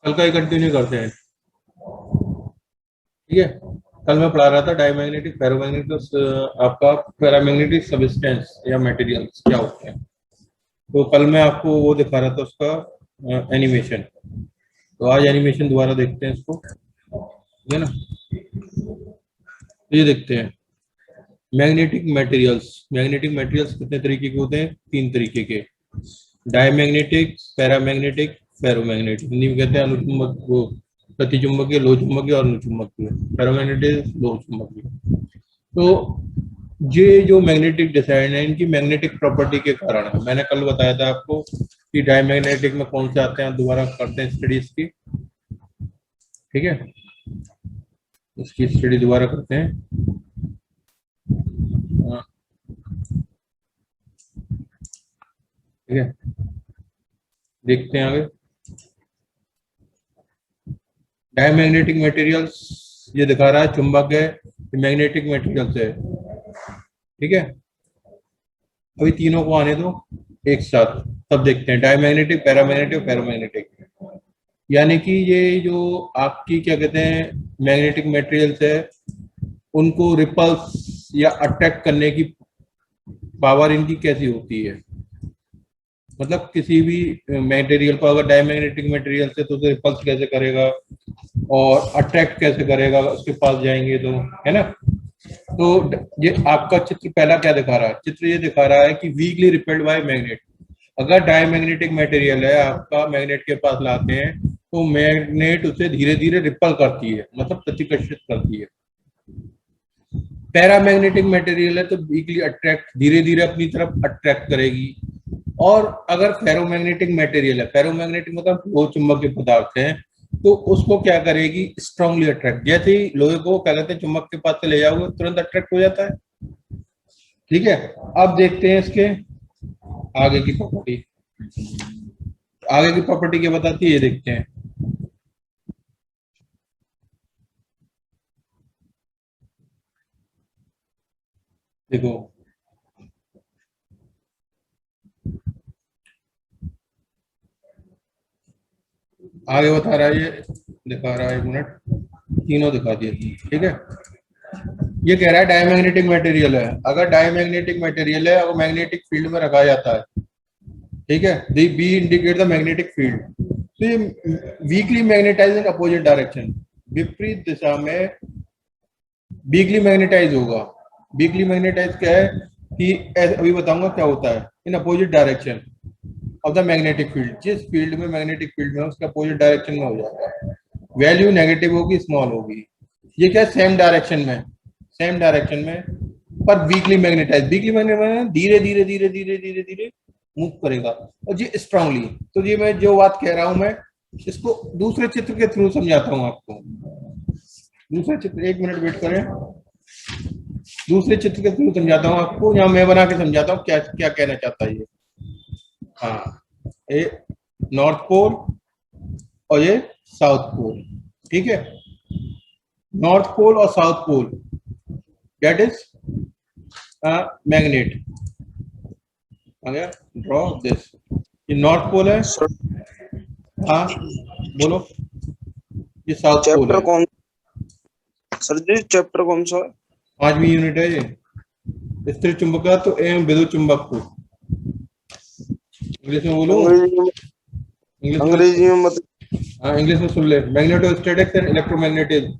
कल का ही कंटिन्यू करते हैं। ठीक है। कल मैं पढ़ा रहा था डायमैग्नेटिक फेरोमैग्नेटिक, आपका पैरामैग्नेटिक सब्सटेंस या मटेरियल्स क्या होते हैं। तो कल मैं आपको वो दिखा रहा था उसका एनिमेशन। तो आज एनिमेशन दोबारा देखते हैं इसको, ठीक है ना। ये देखते हैं मैग्नेटिक मटेरियल्स। मैग्नेटिक मटेरियल्स कितने तरीके के होते हैं? 3 तरीके के। Diamagnetic, paramagnetic, ferromagnetic. हिंदी में कहते हैं अनुचुंबक, वो प्रतिचुंबकीय, लोह चुंबकीय और अनुचुंबकीय। फेरोमैग्नेटिक लोह चुंबकीय। तो ये जो मैग्नेटिक डिजाइन है इनकी मैग्नेटिक प्रॉपर्टी के कारण है। मैंने कल बताया था आपको कि डायमैग्नेटिक में कौन से आते हैं, दोबारा करते हैं स्टडी इसकी। ठीक है, इसकी स्टडी दोबारा करते हैं। हाँ, ठीक है, देखते हैं आगे। डायमैग्नेटिक मटेरियल्स ये दिखा रहा है चुंबक है, ये मैग्नेटिक मटेरियल्स है। ठीक है, अभी तीनों को आने दो एक साथ, तब देखते हैं डायमैग्नेटिक, पैरामैग्नेटिक, फेरोमैग्नेटिक। यानी कि ये जो आपकी क्या कहते हैं मैग्नेटिक मटेरियल्स है, उनको रिपल्स या अट्रैक्ट करने की पावर इनकी कैसी होती है। मतलब किसी भी मटेरियल को अगर डायमैग्नेटिक मटेरियल से तो उसे रिपल्स कैसे करेगा और अट्रैक्ट कैसे करेगा, उसके पास जाएंगे तो, है ना। तो ये आपका चित्र पहला क्या दिखा रहा है? चित्र ये दिखा रहा है कि वीकली रिपेल्ड बाय मैग्नेट। अगर डायमैग्नेटिक मटेरियल है आपका, मैग्नेट के पास लाते हैं तो मैग्नेट उसे धीरे धीरे रिपल करती है, मतलब प्रतिकर्षित करती है। पैरामैग्नेटिक मटेरियल है तो वीकली अट्रैक्ट, धीरे धीरे अपनी तरफ अट्रैक्ट करेगी। और अगर फेरोमैग्नेटिक मटेरियल है, फेरोमैग्नेटिक मतलब वो चुंबकीय पदार्थ है, तो उसको क्या करेगी? Strongly attract. जैसे ही लोहे को क्या कहते हैं चुंबक के पास से ले जाओगे तुरंत अट्रैक्ट हो जाता है। ठीक है, अब देखते हैं इसके आगे की प्रॉपर्टी। आगे की प्रॉपर्टी क्या बताती है ये देखते हैं। देखो, आगे बता रहा है, ये दिखा रहा है, 1 मिनट, तीनों दिखा दिए। ठीक है, ये कह रहा है डायमैग्नेटिक मटेरियल है। अगर डायमैग्नेटिक मटेरियल है और मैग्नेटिक फील्ड में रखा जाता है, ठीक है, the B indicate the magnetic field. तो ये weakly magnetise in opposite direction, विपरीत दिशा में वीकली मैग्नेटाइज होगा। वीकली मैग्नेटाइज क्या है कि अभी बताऊंगा क्या होता है। In opposite direction of the magnetic field, जिस फील्ड में मैग्नेटिक फील्ड में उसका अपोजिट डायरेक्शन में हो जाता है। वैल्यू नेगेटिव होगी, स्मॉल होगी। ये क्या, सेम डायरेक्शन में, सेम डायरेक्शन में, पर वीकली मैग्नेटाइज। वीकली मैग्नेटाइज धीरे धीरे धीरे धीरे धीरे धीरे मूव करेगा, और ये स्ट्रांगली। तो ये मैं जो बात कह रहा हूं मैं इसको दूसरे चित्र के थ्रू समझाता हूं आपको। दूसरे चित्र, 1 मिनट वेट करें, दूसरे चित्र के थ्रू समझाता हूँ आपको। यहाँ मैं बना के समझाता हूँ क्या क्या कहना चाहता है ये। हाँ, ये नॉर्थ पोल और ये साउथ पोल। ठीक है, नॉर्थ पोल और south pole, that is magnet. Draw this, ये नॉर्थ पोल है। सर हाँ बोलो, ये साउथ पोल चैप्टर है। कौन सर जी, चैप्टर कौन सा? 5वीं यूनिट है ये, स्थिर चुंबकत्व एवं विद्युत चुंबकत्व। इंग्लिश में बोलो, अंग्रेजी में, इंग्लिश में। अंग्रेजी में मत। हाँ, इंग्लिश में सुन ले, मैग्नेटोस्टैटिक्स एंड इलेक्ट्रोमैग्नेटिज्म।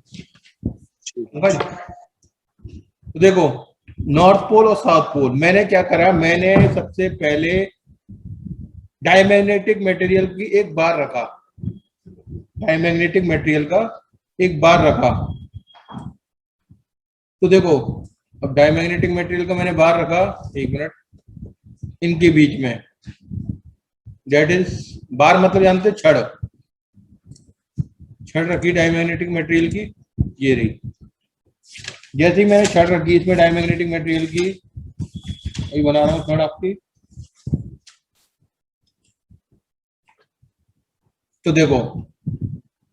तो देखो, नॉर्थ पोल और साउथ पोल, मैंने क्या करा, मैंने सबसे पहले डायमैग्नेटिक मटेरियल की एक बार रखा, डायमैग्नेटिक मटेरियल का एक बार रखा। तो देखो, अब डायमैग्नेटिक मटेरियल का मैंने बार रखा, 1 मिनट, इनके बीच में, दैट इज बार मतलब जानते, छड़, छड़ रखी डायमैग्नेटिक मटेरियल की, ये रही। जैसे ही मैंने छड़ रखी इसमें डायमैग्नेटिक मटेरियल की, अभी बना रहा हूँ छड़ आपकी। तो देखो,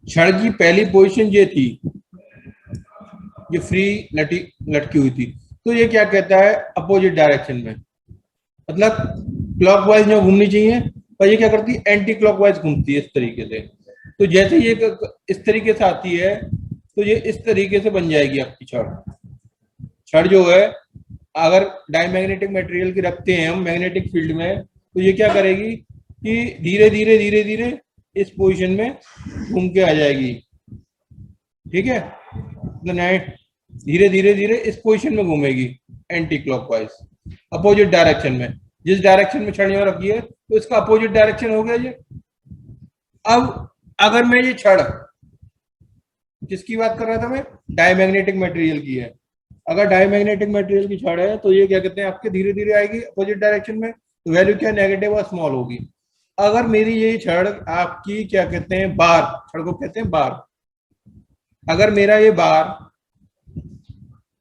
छड़ की पहली पोजीशन ये थी, ये फ्री लटकी हुई थी। तो ये क्या कहता है, अपोजिट डायरेक्शन में, मतलब क्लॉकवाइज में घूमनी चाहिए, पर ये क्या करती है, एंटी क्लॉकवाइज घूमती है इस तरीके से। तो जैसे ये इस तरीके से आती है तो ये इस तरीके से बन जाएगी आपकी छड़। छड़ जो है अगर डायमैग्नेटिक मटेरियल की रखते हैं हम मैग्नेटिक फील्ड में, तो ये क्या करेगी कि धीरे धीरे धीरे धीरे इस पोजीशन में घूम के आ जाएगी। ठीक है, धीरे धीरे धीरे इस पोजीशन में घूमेगी एंटी क्लॉकवाइज, अपोजिट डायरेक्शन में। जिस डायरेक्शन में छड़ रखी है तो इसका अपोजिट डायरेक्शन हो गया ये। अब अगर मैं ये छड़, किसकी बात कर रहा था मैं, डायमैग्नेटिक मटेरियल की है। अगर डायमैग्नेटिक मटेरियल की छड़ है तो ये क्या कहते हैं आपके धीरे धीरे आएगी अपोजिट डायरेक्शन में, तो वैल्यू क्या नेगेटिव और स्मॉल होगी। अगर मेरी ये छड़ आपकी क्या कहते हैं बार, छड़ को कहते हैं बार, अगर मेरा ये बार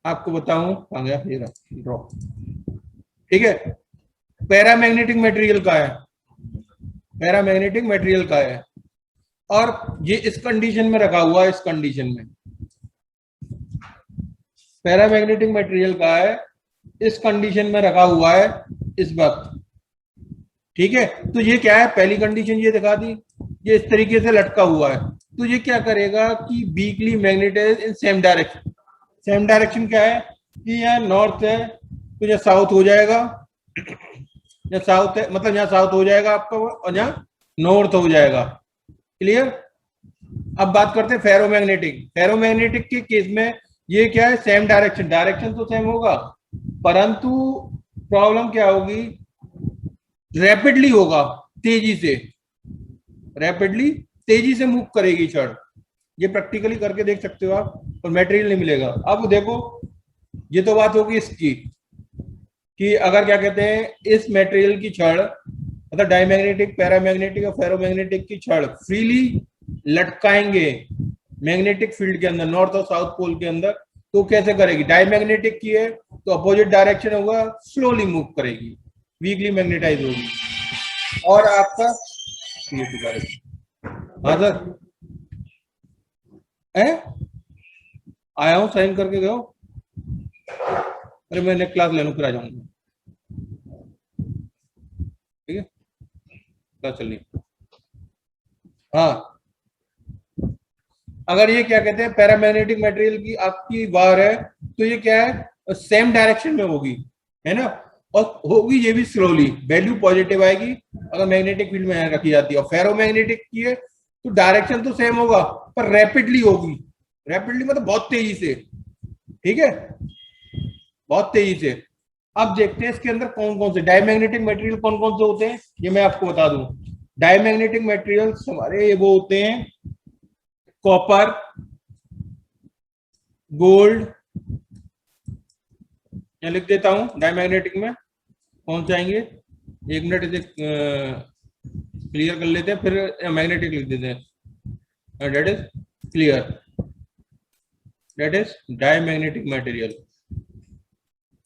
आपको बताऊं आ गया ये ड्रॉ, ठीक है, पैरामैग्नेटिक मटेरियल का है, पैरामैग्नेटिक मटेरियल का है और ये इस कंडीशन में रखा हुआ है, इस कंडीशन में पैरामैग्नेटिक मटेरियल का है, इस कंडीशन में रखा हुआ है इस वक्त। ठीक है, तो ये क्या है, पहली कंडीशन ये दिखा दी, ये इस तरीके से लटका हुआ है, तो ये क्या करेगा कि weakly magnetise in same direction. Same direction क्या है कि यहाँ नॉर्थ है तो यहाँ साउथ हो जाएगा, यहाँ साउथ है मतलब यहाँ साउथ हो जाएगा आपका और यहाँ नॉर्थ हो जाएगा। क्लियर। अब बात करते हैं फेरोमैग्नेटिक। फेरोमैग्नेटिक के केस में ये क्या है, सेम डायरेक्शन, डायरेक्शन तो सेम होगा परंतु प्रॉब्लम क्या होगी, रैपिडली होगा, तेजी से, रैपिडली तेजी से मूव करेगी छड़। ये प्रैक्टिकली करके देख सकते हो आप, और मटेरियल नहीं मिलेगा। अब देखो ये तो बात होगी इसकी कि अगर क्या कहते हैं इस मटेरियल की छड़ मतलब डायमैग्नेटिक, पैरामैग्नेटिक और फेरोमैग्नेटिक की छड़ फ्रीली लटकाएंगे मैग्नेटिक फील्ड के अंदर, नॉर्थ और साउथ पोल के अंदर, तो कैसे करेगी, डायमैग्नेटिक की है तो अपोजिट डायरेक्शन होगा, स्लोली मूव करेगी, वीकली मैग्नेटाइज होगी। और आपका हाँ सर है, आया हूँ साइन करके गए, अरे मैं नेक्स्ट क्लास ले लूँ फिर आ जाऊंगा। ठीक है, क्लास चलनी। हाँ, अगर ये क्या कहते हैं पैरामैग्नेटिक मटेरियल की आपकी वार है तो ये क्या है, सेम डायरेक्शन में होगी, है ना, और होगी ये भी स्लोली, वैल्यू पॉजिटिव आएगी अगर मैग्नेटिक फील्ड में रखी जाती है। और फेरोमैग्नेटिक की है तो डायरेक्शन तो सेम होगा पर रैपिडली होगी, रैपिडली मतलब बहुत तेजी से। ठीक है, बहुत तेजी से। अब देखते हैं इसके अंदर कौन कौन से डायमैग्नेटिक मटेरियल कौन कौन से होते हैं, ये मैं आपको बता दूं। डायमैग्नेटिक मटेरियल्स हमारे वो होते हैं कॉपर, गोल्ड, यहाँ लिख देता हूं डायमैग्नेटिक में कौन चाहेंगे, एक मिनट इसे क्लियर कर लेते हैं फिर मैग्नेटिक लिख देते हैं। That is clear, that is diamagnetic material.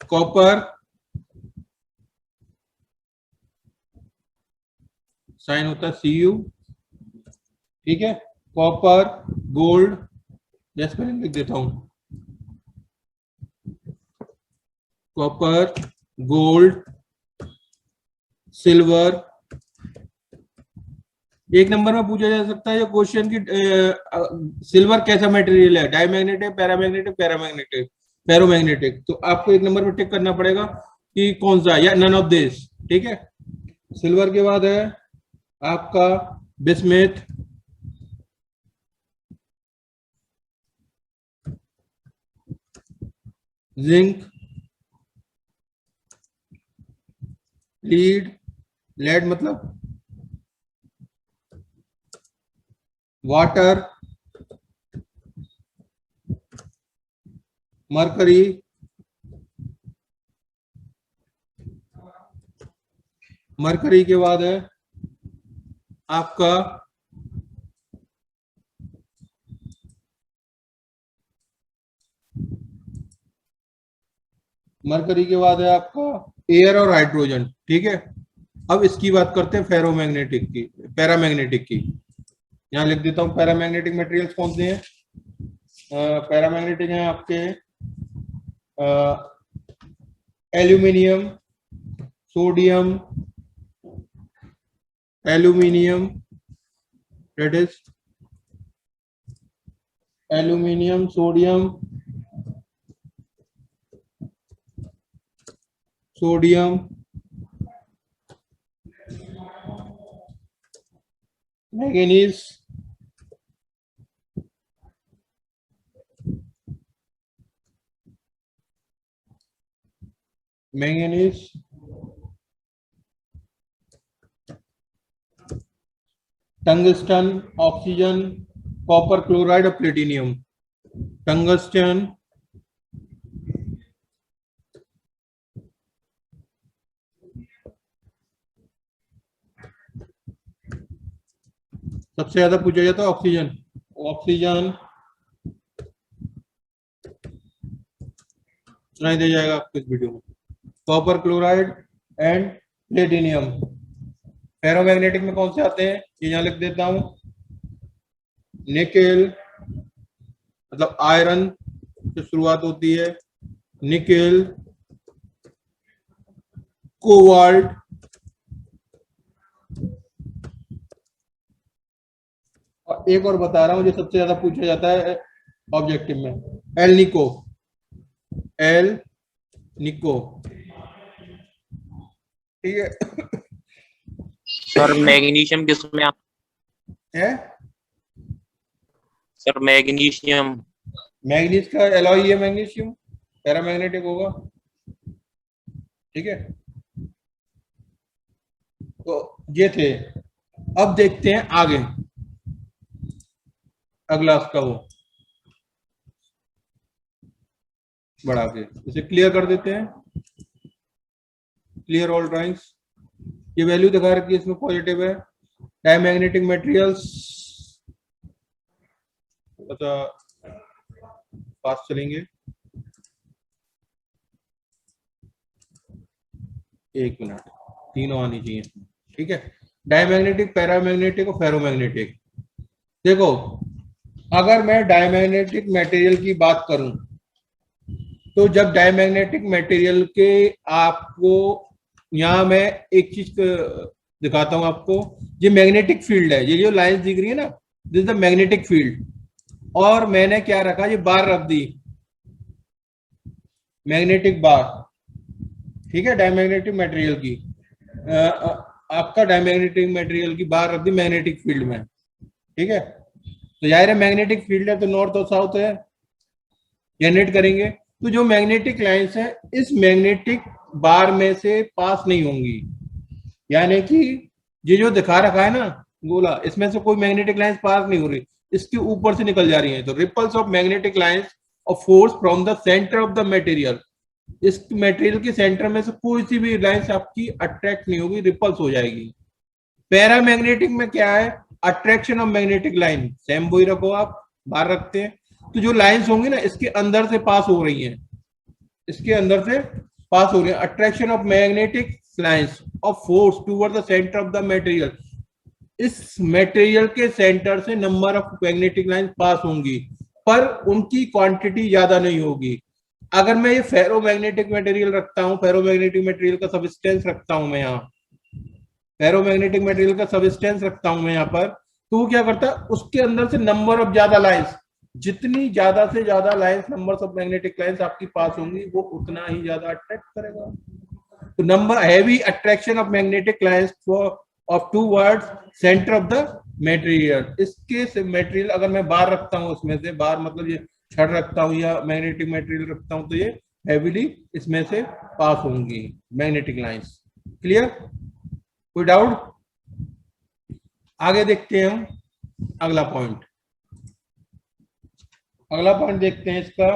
Copper sign होता है Cu, ठीक है, कॉपर, गोल्ड, जैसे स्पेलिंग लिख देता हूं, कॉपर, गोल्ड, सिल्वर। एक नंबर में पूछा जा सकता है ये क्वेश्चन की सिल्वर कैसा मटेरियल है, डायमैग्नेटिक, पैरामैग्नेटिक, पैरामैग्नेटिक, फेरोमैग्नेटिक, तो आपको एक नंबर में टिक करना पड़ेगा कि कौन सा, या नन ऑफ दिस। ठीक है, सिल्वर के बाद है आपका बिस्मिथ, जिंक, लीड, लेड मतलब वाटर, मरकरी, मरकरी के बाद है आपका मरकरी के बाद है आपका एयर और हाइड्रोजन। ठीक है, अब इसकी बात करते हैं फेरोमैग्नेटिक की, पैरामैग्नेटिक की। यहाँ लिख देता हूँ पैरामैग्नेटिक मटेरियल्स कौन से हैं। पैरामैग्नेटिक हैं आपके aluminium, sodium, aluminium, that is aluminium, sodium, sodium, manganese, manganese, tungsten, oxygen, copper chloride और प्लेटिनियम। टंगस्टन, सबसे ज्यादा पूछा जाता है ऑक्सीजन। ऑक्सीजन नहीं दिया जाएगा आपको इस वीडियो में। Copper chloride and platinum. Ferromagnetic में कौन से आते हैं, ये यहां लिख देता हूं। निकेल, मतलब आयरन से शुरुआत होती है। निकेल, कोबाल्ट, और एक और बता रहा हूं जो सबसे ज्यादा पूछा जाता है ऑब्जेक्टिव में, एल निको। एल निको, ठीक है। सर मैग्नीशियम किसमें है सर मैग्नीशियम मैग्नीज का एलॉय है, मैग्नीशियम पैरामैग्नेटिक होगा, ठीक है। तो ये थे। अब देखते हैं आगे, अगला उसका वो बढ़ा के इसे क्लियर कर देते हैं। Clear all drawings. ये वैल्यू दिखा रखी है, इसमें पॉजिटिव है। डायमैग्नेटिक मटेरियल्स, पता पास चलेंगे, एक मिनट, तीनों आनी चाहिए, ठीक है। डायमैग्नेटिक, पैरामैग्नेटिक और फेरोमैग्नेटिक। देखो, अगर मैं डायमैग्नेटिक मटेरियल की बात करूं, तो जब डायमैग्नेटिक मटेरियल के आपको यहां मैं एक चीज दिखाता हूं आपको। ये मैग्नेटिक फील्ड है, ये जो लाइंस दिख रही है ना, this is the magnetic field. और मैंने क्या रखा, ये बार रख दी, मैग्नेटिक बार, ठीक है। डायमैग्नेटिक मटेरियल की आपका डायमैग्नेटिक मटेरियल की बार रख दी मैग्नेटिक फील्ड में, ठीक है। तो जाहिर है मैग्नेटिक फील्ड है, तो नॉर्थ और साउथ है, जनरेट करेंगे। तो जो मैग्नेटिक लाइंस है इस मैग्नेटिक बार में से पास नहीं होंगी, यानी कि ये जो दिखा रखा है ना गोला, इसमें से कोई मैग्नेटिक लाइंस पास नहीं हो रही, इसके ऊपर से निकल जा रही है। तो repels of magnetic lines of force from the centre of the material, इस मटेरियल के सेंटर में से कोई सी भी लाइंस आपकी अट्रैक्ट नहीं होगी, रिपल्स हो जाएगी। पैरामैग्नेटिक में क्या है, attraction of magnetic line, same वही रखो आप, बाहर रखते हैं। तो जो लाइंस होंगी ना इसके अंदर से पास हो रही हैं, इसके अंदर से पास हो रही है। Attraction of magnetic lines of force toward the centre of the material, इस मटेरियल के सेंटर से नंबर ऑफ मैग्नेटिक लाइन पास होंगी, पर उनकी क्वांटिटी ज्यादा नहीं होगी। अगर मैं ये फेरोमैग्नेटिक मटेरियल रखता हूं, फेरोमैग्नेटिक मटेरियल का सबस्टेंस रखता हूं मैं यहाँ, फेरोमैग्नेटिक मटेरियल का सबस्टेंस रखता हूं मैं यहाँ पर, तो वो क्या करता है, उसके अंदर से नंबर ऑफ ज्यादा लाइंस, जितनी ज्यादा से ज्यादा lines, number of magnetic lines आपकी पास होंगी, वो उतना ही ज्यादा अट्रैक्ट करेगा। तो number heavy attraction of magnetic lines of towards centre of the material. इसके मटेरियल अगर मैं बार रखता हूं, उसमें से बार मतलब ये छड़ रखता हूं या मैग्नेटिक मटेरियल रखता हूं, तो ये हैवीली इसमें से पास होंगी मैग्नेटिक लाइंस। क्लियर, कोई डाउट? आगे देखते हैं हम अगला पॉइंट। अगला पॉइंट देखते हैं इसका,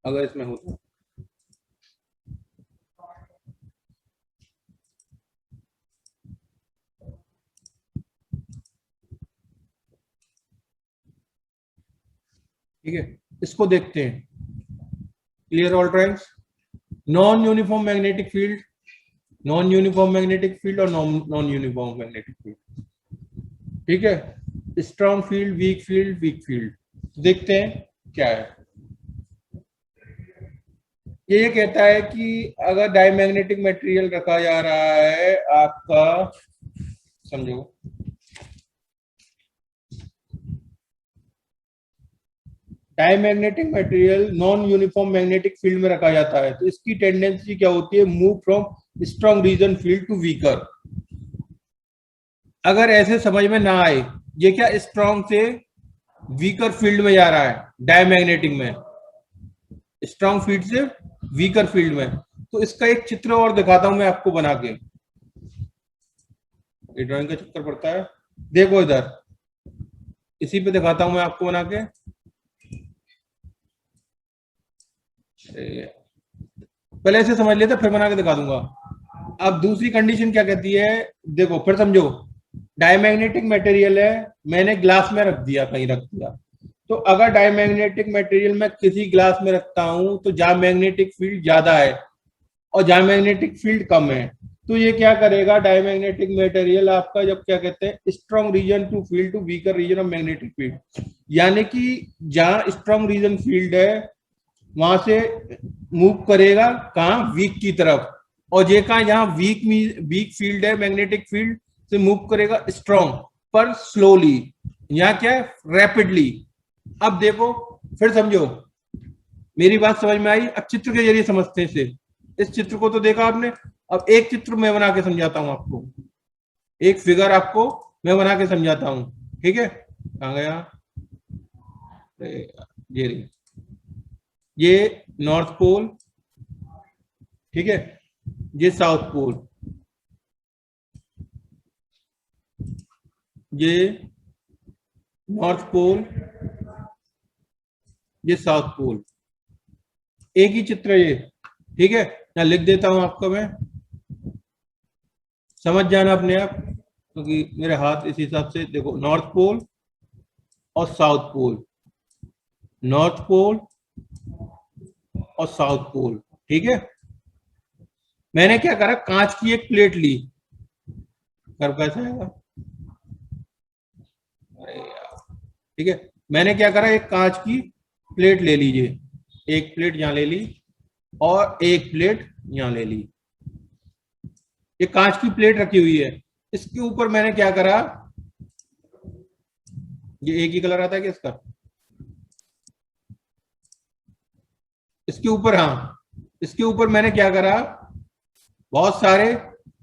अगर इसमें होता, ठीक है, इसको देखते हैं। Clear all drawings. Non uniform magnetic field, non uniform magnetic field और नॉन यूनिफॉर्म मैग्नेटिक फील्ड, ठीक है। Strong field, weak field, weak field. देखते हैं क्या है। ये कहता है कि अगर डायमैग्नेटिक मटेरियल रखा जा रहा है आपका, समझो diamagnetic material non uniform magnetic field में रखा जाता है, तो इसकी टेंडेंसी क्या होती है, move from strong region field to weaker. अगर ऐसे समझ में ना आए, ये क्या स्ट्रॉन्ग से वीकर फील्ड में जा रहा है, डायमैग्नेटिक में स्ट्रॉन्ग फील्ड से वीकर फील्ड में, तो इसका एक चित्र और दिखाता हूं मैं आपको बना के। ये ड्राइंग का चक्कर पड़ता है, देखो इधर, इसी पे दिखाता हूं मैं आपको बना के। पहले ऐसे समझ लेते फिर बना के दिखा दूंगा। अब दूसरी कंडीशन क्या कहती है, देखो फिर समझो, डायमैग्नेटिक मटेरियल है, मैंने ग्लास में रख दिया, कहीं रख दिया, तो अगर डायमैग्नेटिक मटेरियल मैं किसी ग्लास में रखता हूं तो जहां मैग्नेटिक फील्ड ज्यादा है और जहां मैग्नेटिक फील्ड कम है, तो ये क्या करेगा, डायमैग्नेटिक मटेरियल आपका जब क्या कहते हैं strong region to field to weaker region of magnetic field, यानी कि जहां स्ट्रॉन्ग रीजन फील्ड है वहां से मूव करेगा कहां, वीक की तरफ, और ये कहा यहाँ वीक फील्ड है मैग्नेटिक फील्ड से मूव करेगा स्ट्रॉन्ग पर स्लोली, यहाँ क्या है रैपिडली। अब देखो फिर समझो, मेरी बात समझ में आई, अब चित्र के जरिए समझते हैं इसे। इस चित्र को तो देखा आपने, अब एक चित्र मैं बना के समझाता हूं आपको, एक फिगर आपको मैं बना के समझाता हूं, ठीक है। कहां गया, ये रही, ये नॉर्थ पोल, ठीक है, ये साउथ पोल, ये नॉर्थ पोल, ये साउथ पोल, एक ही चित्र ये, ठीक है। यहाँ लिख देता हूं आपको मैं, समझ जाना अपने आप, क्योंकि मेरे हाथ इस हिसाब से, देखो नॉर्थ पोल और साउथ पोल, नॉर्थ पोल और साउथ पोल, ठीक है। मैंने क्या करा, कांच की एक प्लेट ली, कर कैसा आएगा, अरे यार, ठीक है, मैंने क्या करा, एक कांच की प्लेट ले लीजिए, एक प्लेट यहां ले ली और एक प्लेट यहां ले ली, ये कांच की प्लेट रखी हुई है, इसके ऊपर मैंने क्या करा, ये एक ही कलर आता है क्या इसका, इसके ऊपर, हाँ इसके ऊपर मैंने क्या करा, बहुत सारे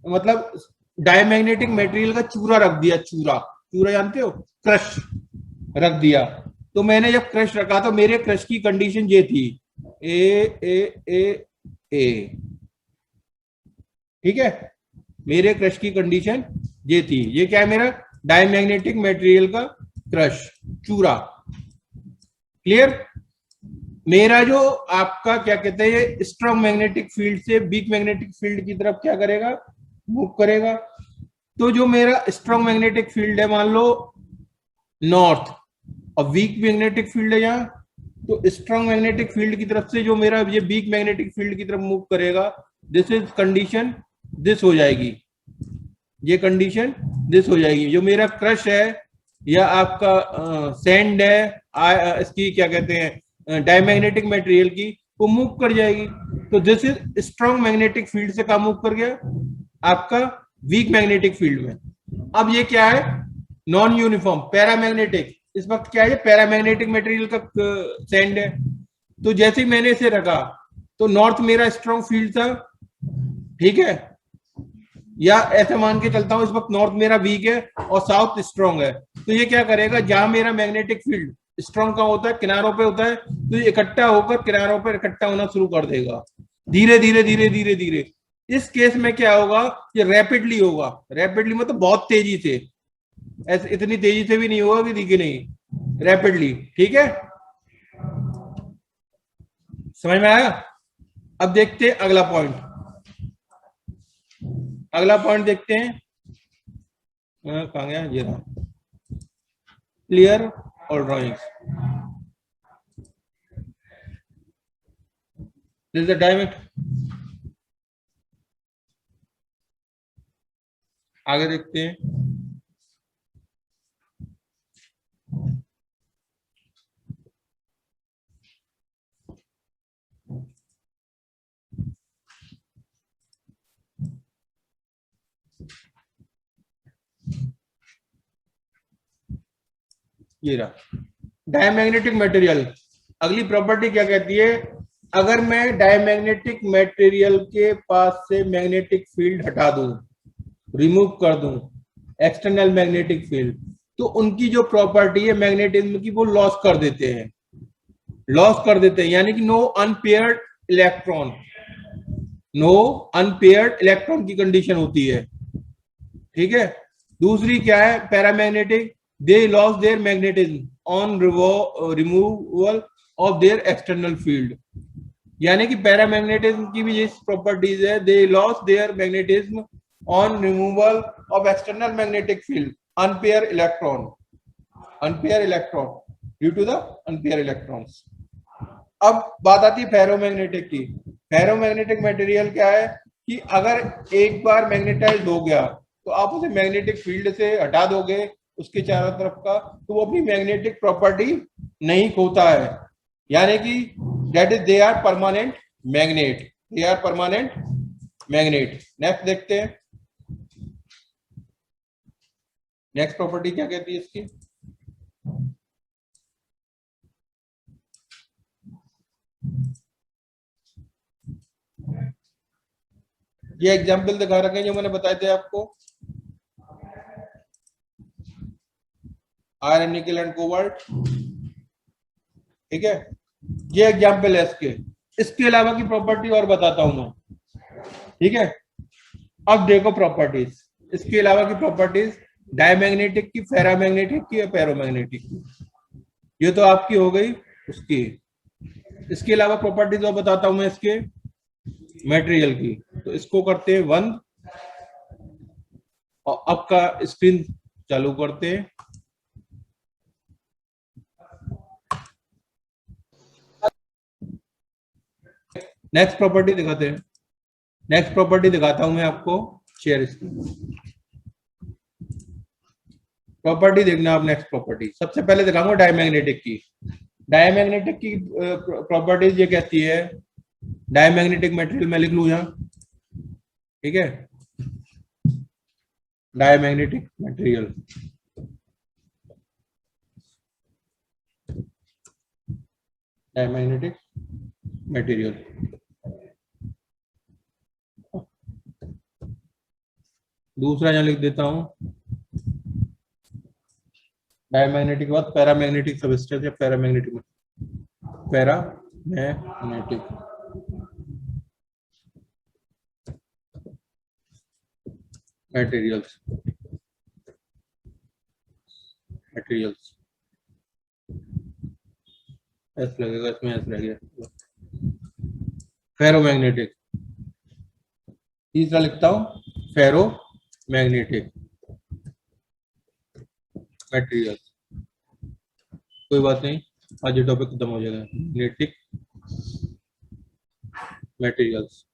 मतलब डायमैग्नेटिक मटेरियल का चूरा रख दिया, चूरा, चूरा जानते हो, क्रश रख दिया। तो मैंने जब क्रश रखा तो मेरे क्रश की कंडीशन ये थी, ए ए ए ए, ठीक है, मेरे क्रश की कंडीशन ये थी, ये क्या है मेरा डायमैग्नेटिक मटेरियल का क्रश, चूरा, क्लियर। मेरा जो आपका क्या कहते हैं स्ट्रॉन्ग मैग्नेटिक फील्ड से वीक मैग्नेटिक फील्ड की तरफ क्या करेगा, मूव करेगा। तो जो मेरा स्ट्रॉन्ग मैग्नेटिक फील्ड है मान लो नॉर्थ, और वीक मैग्नेटिक फील्ड है यहाँ, तो स्ट्रॉन्ग मैग्नेटिक फील्ड की तरफ से जो मेरा ये वीक मैग्नेटिक फील्ड की तरफ मूव करेगा, दिस इज कंडीशन, दिस हो जाएगी, ये कंडीशन दिस हो जाएगी। जो मेरा क्रश है या आपका सैंड है, इसकी क्या कहते हैं डायमैग्नेटिक मटेरियल की, वो मूव कर जाएगी। तो this is strong magnetic field से कहा मूव कर गया, आपका वीक मैग्नेटिक फील्ड में। अब ये क्या है, नॉन यूनिफॉर्म पैरामैग्नेटिक, इस वक्त क्या है, पैरामैग्नेटिक मटेरियल का सैंड है। तो जैसे ही मैंने इसे रखा तो नॉर्थ मेरा स्ट्रॉन्ग फील्ड था, ठीक है, या ऐसे मान के चलता हूं इस वक्त नॉर्थ मेरा वीक है और साउथ स्ट्रॉन्ग है। तो ये क्या करेगा, जहां मेरा मैग्नेटिक फील्ड स्ट्रॉन्ग का होता है, किनारों पे होता है, तो ये इकट्ठा होकर किनारों पर इकट्ठा होना शुरू कर देगा, धीरे धीरे धीरे धीरे धीरे। इस केस में क्या होगा, ये रैपिडली होगा, रैपिडली मतलब बहुत तेजी से, ऐसे इतनी तेजी से भी नहीं होगा कि दिखे नहीं, रैपिडली, ठीक है, समझ में आया। अब देखते हैं अगला पॉइंट, अगला पॉइंट देखते हैं, कहां गया, ये रहा, क्लियर और ड्राइंग्स, दिस इज द डायमेंट। आगे देखते हैं, ये रहा डायमैग्नेटिक मटेरियल, अगली प्रॉपर्टी क्या कहती है, अगर मैं डायमैग्नेटिक मटेरियल के पास से मैग्नेटिक फील्ड हटा दूं, रिमूव कर दूं, एक्सटर्नल मैग्नेटिक फील्ड, तो उनकी जो प्रॉपर्टी है मैग्नेटिज्म की वो लॉस कर देते हैं, यानी कि no unpaired electron, no unpaired electron की कंडीशन होती है, ठीक है। दूसरी क्या है, paramagnetic, they lose their magnetism on removal of their external field, यानी कि पैरामैग्नेटिज्म की भी ये प्रॉपर्टीज है, they lose their magnetism on removal of external magnetic field, unpaired electron due to the unpaired electrons. अब बात आती है फेरोमैग्नेटिक की। फेरोमैग्नेटिक मटेरियल क्या है कि अगर एक बार मैग्नेटाइज हो गया तो आप उसे मैग्नेटिक फील्ड से हटा दोगे उसके चारों तरफ का, तो वो अपनी मैग्नेटिक प्रॉपर्टी नहीं खोता है, यानी कि that is they are permanent magnet, next देखते हैं, नेक्स्ट प्रॉपर्टी क्या कहती है इसकी, ये एग्जाम्पल दिखा रखे हैं जो मैंने बताए थे आपको, आयरन, निकल एंड कोबाल्ट, ठीक है, ये एग्जाम्पल है इसके अलावा की प्रॉपर्टी और बताता हूं मैं, ठीक है। अब देखो प्रॉपर्टीज, इसके अलावा की प्रॉपर्टीज डायमैग्नेटिक की, फेरामैग्नेटिक की या पैरोमैग्नेटिक की, ये तो आपकी हो गई उसकी। इसके अलावा प्रॉपर्टीज और बताता हूं मैं इसके मटेरियल की, तो इसको करते हैं बंद और अब का स्क्रीन चालू करते हैं। नेक्स्ट प्रॉपर्टी दिखाते हैं, नेक्स्ट प्रॉपर्टी दिखाता हूं मैं आपको, शेयर स्क्रीन, प्रॉपर्टी देखना आप। नेक्स्ट प्रॉपर्टी सबसे पहले दिखाऊंगा डायमैग्नेटिक की। डायमैग्नेटिक की प्रॉपर्टीज ये कहती है, डायमैग्नेटिक मटेरियल मैं लिख लूं यहां, ठीक है, डायमैग्नेटिक मटेरियल, डायमैग्नेटिक मटेरियल, दूसरा यहां लिख देता हूं, डायमैग्नेटिक के बाद पैरामैग्नेटिक सबस्टेंस या पैरामैग्नेटिक मटेरियल्स, एस लगेगा इसमें, एस लग गया, फेरोमैग्नेटिक, तीसरा लिखता हूं फेरोमैग्नेटिक मटेरियल, कोई बात नहीं, आज ये टॉपिक खत्म हो जाएगा, मैग्नेटिक मटेरियल्स,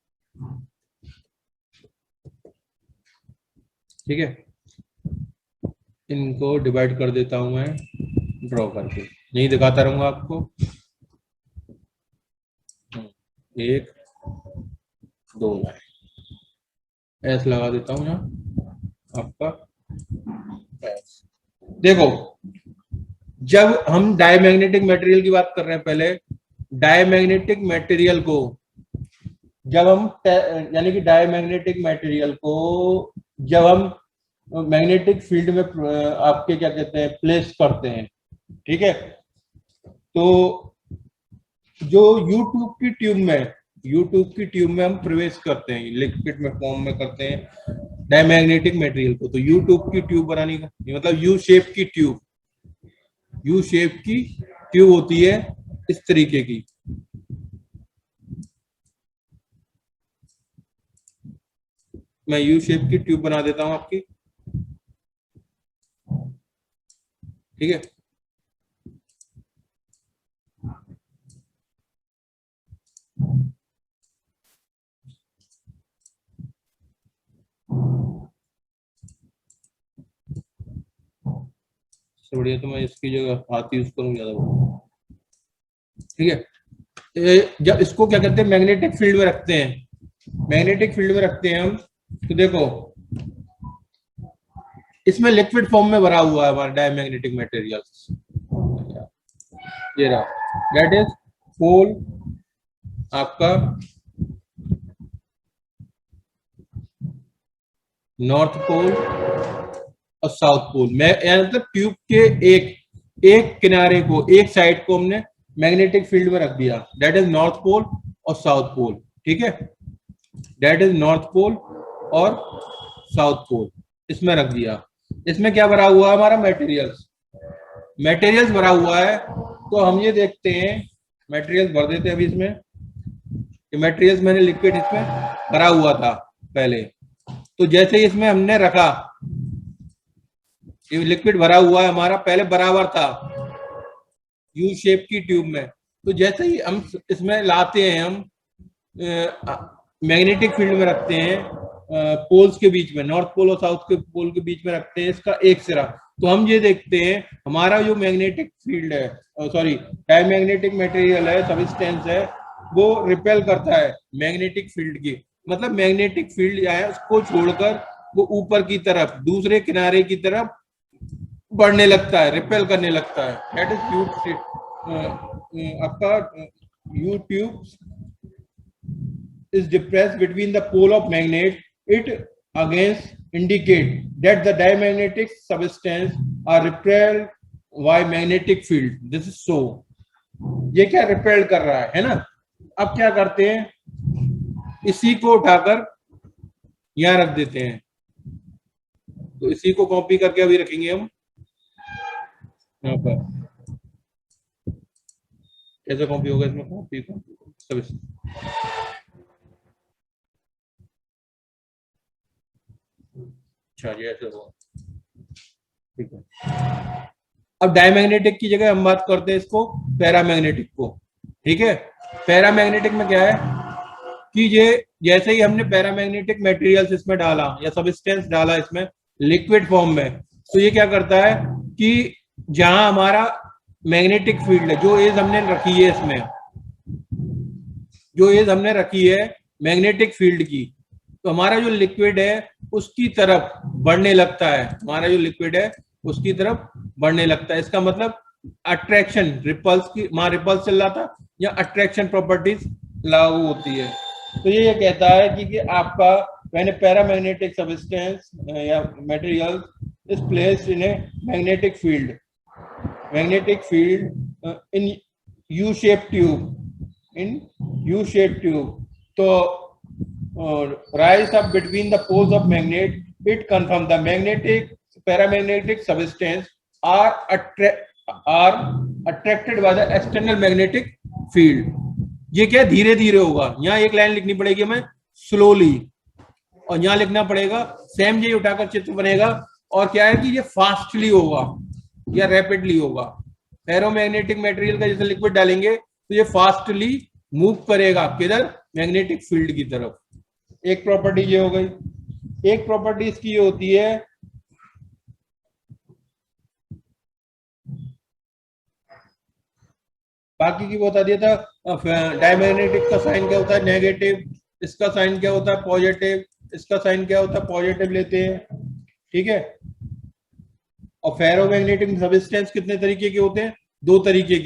ठीक है। इनको डिवाइड कर देता हूं मैं ड्रॉ करके, नहीं दिखाता रहूंगा आपको, 1 2 ऐसे लगा देता हूं यहाँ आपका ऐस। देखो जब हम डायमैग्नेटिक मटेरियल की बात कर रहे हैं, पहले डायमैग्नेटिक मटेरियल को जब हम, यानी कि डायमैग्नेटिक मटेरियल को जब हम मैग्नेटिक फील्ड में आपके क्या कहते हैं प्लेस करते हैं, ठीक है, तो जो यूट्यूब की ट्यूब में हम प्रवेश करते हैं, लिक्विड में फॉर्म में करते हैं डायमैग्नेटिक मटेरियल को, तो यूट्यूब की ट्यूब बनाने का मतलब यू शेप की ट्यूब होती है इस तरीके की, मैं यू शेप की ट्यूब बना देता हूं आपकी, ठीक है। बढ़िया, तो मैं इसकी जगह हाथ यूज करूँ ज्यादा, ठीक है। जब इसको क्या कहते हैं मैग्नेटिक फील्ड में रखते हैं, हम, तो देखो इसमें लिक्विड फॉर्म में भरा हुआ है हमारा डायमैग्नेटिक मटेरियल, ये रहा दैट इज पोल आपका नॉर्थ पोल और साउथ पोल में, मतलब ट्यूब के एक किनारे को, एक साइड को हमने मैग्नेटिक फील्ड में रख दिया, दैट इज नॉर्थ पोल और साउथ पोल। ठीक है, दैट इज नॉर्थ पोल और साउथ पोल, इसमें रख दिया। इसमें क्या भरा हुआ है हमारा? मटेरियल्स भरा हुआ है। तो हम ये देखते हैं, मटेरियल्स भर देते हैं अभी इसमें। ये मटेरियल्स मैंने लिक्विड इसमें भरा हुआ था पहले, तो जैसे ही इसमें हमने रखा, ये लिक्विड भरा हुआ है हमारा, पहले बराबर था यू शेप की ट्यूब में, तो जैसे ही हम इसमें लाते हैं, हम मैग्नेटिक फील्ड में रखते हैं, पोल्स के बीच में, नॉर्थ पोल और साउथ के पोल के बीच में रखते हैं इसका एक सिरा, तो हम ये देखते हैं हमारा जो मैग्नेटिक फील्ड है, सॉरी डायमैग्नेटिक मटेरियल है, सब्सटेंस है, वो रिपेल करता है मैग्नेटिक फील्ड की, मतलब मैग्नेटिक फील्ड है उसको छोड़कर वो ऊपर की तरफ, दूसरे किनारे की तरफ बढ़ने लगता है, रिपेल करने लगता है। दैट इज आपका you tube is depressed between the pole of magnet, it against indicate that the diamagnetic substance are repelled by magnetic field. This is so. ये क्या रिपेल कर रहा है ना? अब क्या करते हैं, इसी को उठाकर यहां रख देते हैं, तो इसी को कॉपी करके अभी रखेंगे हम यहाँ पर। कैसे कॉपी होगा इसमें? कॉपी सब ऐसे होगा, ठीक है। अब डायमैग्नेटिक की जगह हम बात करते हैं इसको पैरामैग्नेटिक को। ठीक है, पैरामैग्नेटिक में क्या है कि ये जैसे ही हमने पैरामैग्नेटिक मटेरियल्स इसमें डाला या सब्सटेंस डाला इसमें लिक्विड फॉर्म में, तो ये क्या करता है कि जहां हमारा मैग्नेटिक फील्ड है, जो एज हमने रखी है इसमें, जो एज हमने रखी है मैग्नेटिक फील्ड की, तो हमारा जो लिक्विड है उसकी तरफ बढ़ने लगता है, हमारा जो लिक्विड है उसकी तरफ बढ़ने लगता है। इसका मतलब अट्रैक्शन, रिपल्स की, वहां रिपल्स चल रहा था या अट्रैक्शन प्रॉपर्टीज लागू होती है। तो ये कहता है कि आपका व्हेन ए पैरामैग्नेटिक सब्सटेंस या material is placed in a magnetic field in U shape tube, तो rise up between the poles of magnet, it confirms the paramagnetic substance are attracted by the external magnetic field. ये क्या धीरे धीरे होगा, यहाँ एक line लिखनी पड़ेगी हमें स्लोली, और यहाँ लिखना पड़ेगा सेम, ये उठाकर चित्र बनेगा, और क्या है कि ये फास्टली होगा या रैपिडली होगा। फेरोमैग्नेटिक मटेरियल का जैसे लिक्विड डालेंगे तो ये फास्टली मूव करेगा किधर? मैग्नेटिक फील्ड की तरफ। एक प्रॉपर्टी ये हो गई। एक प्रॉपर्टी इसकी ये होती है, बाकी की बता दिया था। डायमैग्नेटिक का साइन क्या होता है? नेगेटिव। इसका साइन क्या होता है? पॉजिटिव। इसका साइन क्या होता है? पॉजिटिव लेते हैं, ठीक है। और फेरोमैग्नेटिक सब्सटेंस कितने तरीके के होते हैं? दो तरीके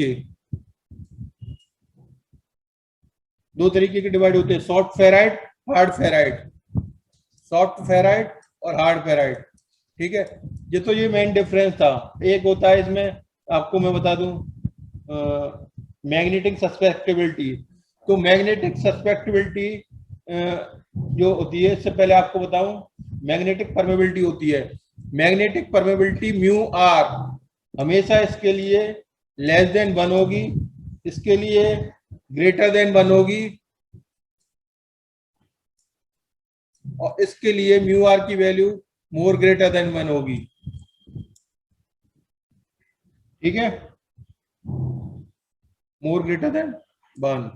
के डिवाइड होते हैं, soft ferrite, hard ferrite. Soft ferrite और हार्ड फेराइट, ठीक है। ये तो ये मेन डिफरेंस था। एक होता है इसमें, आपको मैं बता दूं, मैग्नेटिक सस्पेक्टिबिलिटी। तो मैग्नेटिक सस्पेक्टिबिलिटी जो होती है, इससे पहले आपको बताऊं, मैग्नेटिक परमेबिलिटी होती है। मैग्नेटिक परमेबिलिटी म्यू आर हमेशा इसके लिए लेस देन 1 होगी, इसके लिए ग्रेटर देन 1 होगी, और इसके लिए म्यू आर की वैल्यू मोर ग्रेटर देन 1 होगी, ठीक है। More greater than 1।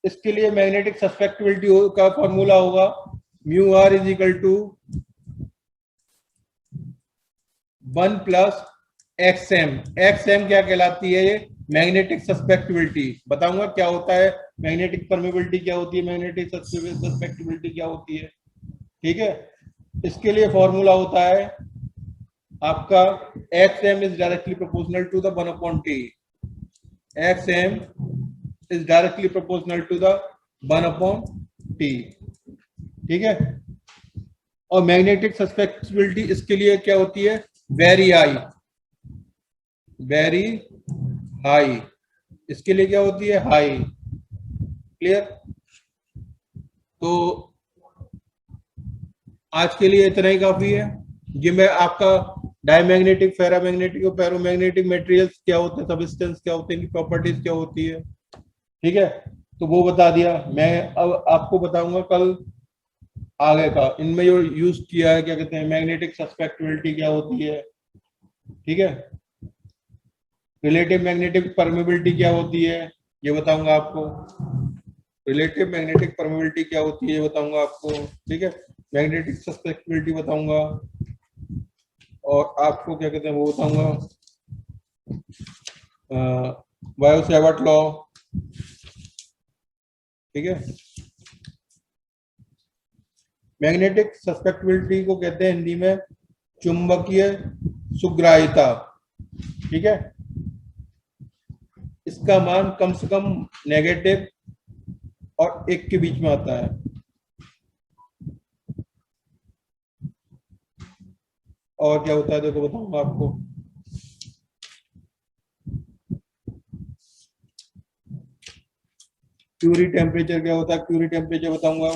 इसके लिए मैग्नेटिक सस्पेक्टिबिलिटी का फॉर्मूला होगा mu r is equal to 1 plus X M. X M क्या कहलाती है? ये मैग्नेटिक सस्पेक्टिबिलिटी। बताऊंगा क्या होता है मैग्नेटिक परमेबिलिटी, क्या होती है मैग्नेटिक सस्पेक्टिबिलिटी, क्या होती है, ठीक है। इसके लिए फॉर्मूला होता है आपका X M is directly proportional to the 1/T। xm is directly proportional to the 1/t, ठीक है। और मैग्नेटिक सस्पेक्टिबिलिटी इसके लिए क्या होती है, वेरी हाई, इसके लिए क्या होती है, हाई। क्लियर। तो आज के लिए इतना ही काफी है। ये मैं आपका डायमैग्नेटिक, फेरामैग्नेटिक और फेरोमैग्नेटिक मटेरियल्स क्या होते हैं, सब्सटेंस क्या होते हैं, इनकी प्रॉपर्टीज क्या होती है, ठीक है, तो वो बता दिया। मैं अब आपको बताऊंगा कल आगे का, इनमें जो यूज किया है, क्या कहते हैं, मैग्नेटिक सस्पेक्टिबिलिटी क्या होती है, ठीक है, रिलेटिव मैग्नेटिक परमेबिलिटी क्या होती है ये बताऊंगा आपको, रिलेटिव मैग्नेटिक परमेबिलिटी क्या होती है ये बताऊंगा आपको, ठीक है, मैग्नेटिक सस्पेक्टिबिलिटी बताऊंगा, और आपको क्या कहते हैं वो बताऊंगा, बायो-सैवर्ट लॉ, ठीक है। मैग्नेटिक सस्पेक्टिबिलिटी को कहते हैं हिंदी में चुंबकीय सुग्राह्यता, ठीक है। इसका मान कम से कम नेगेटिव और 1 के बीच में आता है। और क्या होता है देखो बताऊंगा आपको, क्यूरी टेम्परेचर क्या होता है, क्यूरी टेम्परेचर बताऊंगा,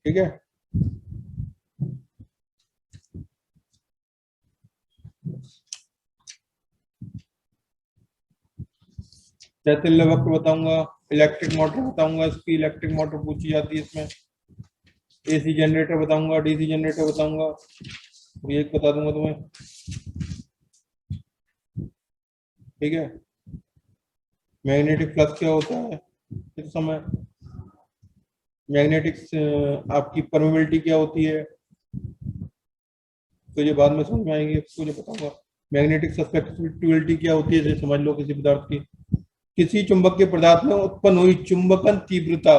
ठीक है। चैतन्य वक्र बताऊंगा, इलेक्ट्रिक मोटर बताऊंगा, इसकी इलेक्ट्रिक मोटर पूछी जाती है इसमें, एसी जनरेटर बताऊंगा, डीसी जनरेटर बताऊंगा, ये बता दूंगा तुम्हें, ठीक है। मैग्नेटिक फ्लक्स क्या होता है इस समय, मैग्नेटिक आपकी परमेबिलिटी क्या होती है, तो ये बाद में समझ में आएंगे, इसको जो बताऊंगा। मैग्नेटिक सस्पेक्टिबिलिटी क्या होती है, समझ लो किसी पदार्थ की, किसी चुंबकीय पदार्थ में उत्पन्न हुई चुंबकन तीव्रता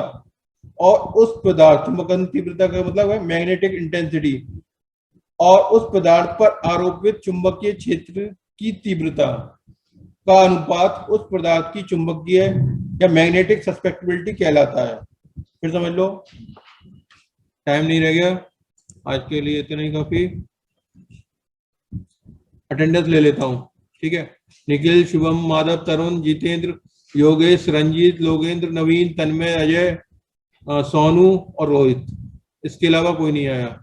और उस पदार्थ, चुंबकन तीव्रता का मतलब है मैग्नेटिक इंटेंसिटी, और उस पदार्थ पर आरोपित चुंबकीय क्षेत्र की तीव्रता का अनुपात उस पदार्थ की चुंबकीय या मैग्नेटिक सस्पेक्टिबिलिटी कहलाता है। फिर समझ लो, टाइम नहीं रह गया, आज के लिए इतना ही काफी। अटेंडेंस ले लेता हूँ, ठीक है। निखिल, शुभम, माधव, तरुण, जितेंद्र, योगेश, रंजीत, लोगेंद्र, नवीन, तन्मय, अजय, सोनू और रोहित, इसके अलावा कोई नहीं आया।